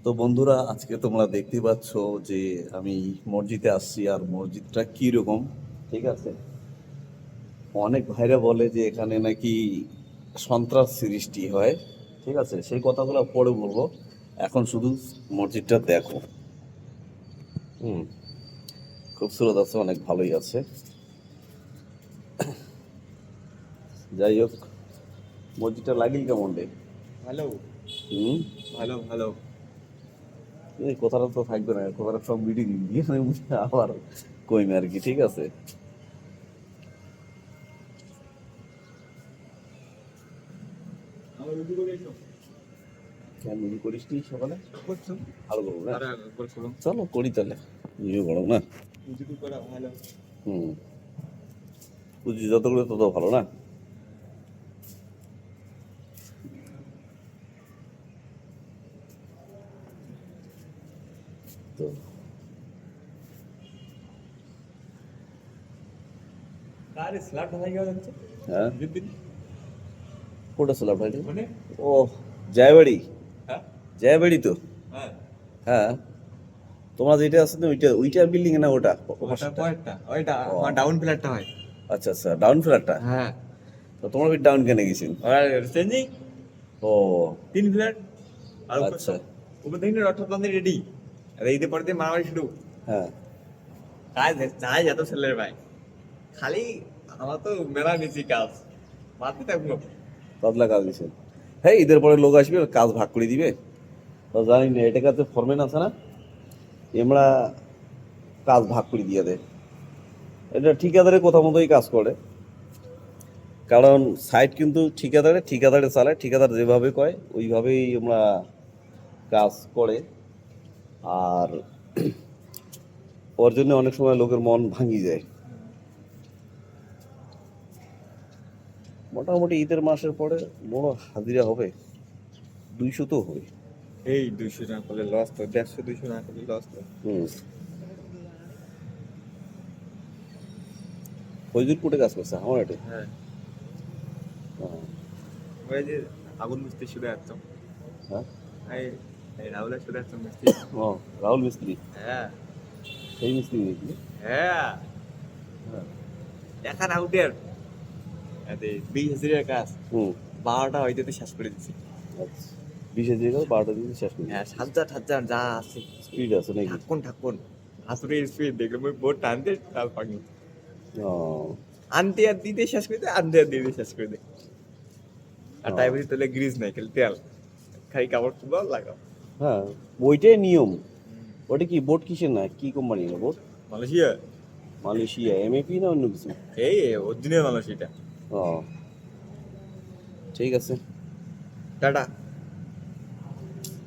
তো বন্ধুরা, আজকে তোমরা দেখতে পাচ্ছ যে আমি মসজিদে আসছি, আর মসজিদটা কি রকম। ঠিক আছে, অনেক ভাইরা বলে যে এখানে নাকি সন্ত্রাস সৃষ্টি হয়। ঠিক আছে, সেই কথাগুলো পরে বলবো। এখন শুধু মসজিদটা দেখো। হুম, খুবসুরত আছে, অনেক ভালোই আছে। যাই হোক, মসজিদটা লাগিল কেমন রে? ভালো হুম, ভালো ভালো। এই কথাটা তো থাকবে না, কথাটা সব মিটিং দিয়ে আবার কইমে আর কি। ঠিক আছে, আমার রুটি করে এসো। কেন মিটিং করিস নি সকালে? করছো? ভালো করবো না? আরে একবার করো। চলো করি তাহলে। ইয়ে বড় না। রুটি করা ভালো। হুম, বুঝি যতগুলো তত ভালো না। তো আরে স্ল্যাব ঢালাই হয়ে যাচ্ছে হ্যাঁ, দিন। কোটা ছিল ভাই? মানে ও, জয়বাড়ি। হ্যাঁ জয়বাড়ি তো। হ্যাঁ, হ্যাঁ, তোমরা যেটা আছে না, ওইটা ওইটা বিল্ডিং না ওটা? ওটা পরেরটা, ওইটা ও, আমার ডাউন ফ্ল্যাটটা হয়। আচ্ছা আচ্ছা, ডাউন ফ্ল্যাটটা। হ্যাঁ, তো তোমরা ওই ডাউন কেন গেছেন? আর চেঞ্জিং ও 3 ফ্ল্যাট। আর উপর আচ্ছা, সব উপর দেখি রথ প্লান্তি রেডি। আর এই দিয়ে পড়তে মারামারি শুরু। হ্যাঁ। কাজ চাই এত ছেলের ভাই, খালি আমার তো মেলা নিচি কাজ মারতে থাকবো। তদলা কাজ দিয়েছেন। হ্যাঁ, ঈদের পরে লোক আসবে, কাজ ভাগ করে দিবে। তো জানি না, এটা কাছে ফরম্যান আছে না, এমরা কাজ ভাগ করে দিয়ে দেয়। এটা ঠিকাদারের কথা মতোই কাজ করে। কারণ সাইট কিন্তু ঠিকাদারে চালায়, ঠিকাদার যেভাবে কয় ওইভাবেই আমরা কাজ করে। আর ওর জন্য অনেক সময় লোকের মন ভাঙি যায়। মোটামুটি ঈদের মাসের পরে বড় হাজিরা হবে, 200 তো হবে। এই 200 টাকা করলে লস তো, 150-200 টাকা করলে লস তো। হুম, ফৈজুরপুরে কাজ করছে আমার এটা। হ্যাঁ, ওই যে আগুন মিস্ত্রি শুধু একদম, হ্যাঁ, এই এই রাহুলের শুধু একদম মিস্ত্রি। ও, রাহুল মিস্ত্রি। হ্যাঁ সেই মিস্ত্রি নাকি? হ্যাঁ, হ্যাঁ। এখন আউটের এতে 20,000 কাজ হুম, 12টা হইতে তো শেষ করে দিচ্ছি। আচ্ছা, 20 দিকে 12টা দিকে শেষ করি। হ্যাঁ, হাজার হাজার যা আছে স্পিড আছে নাকি? ঠাকুন ঠাকুন হাতুড়ে স্পিড দেখলে মই বোর্ড টানতে তাল পানি ও, আনতে আর দিতে শেষ করে দে, আনতে আর দিতে শেষ করে দে। আর ও, টাইবারি তোলে গ্রিজ নাই, খালি তেল, খালি কাপড় চোপড় লাগাও। হ্যাঁ, ওইটাই নিয়ম। ওটা কি বোট, কিসের না কি কোম্পানি না বোট? মালয়েশিয়া, মালয়েশিয়া, এমএপি না অন্য কিছু? এই অরিজিনাল মালয়েশিয়া। ও, ঠিক আছে। টাটা।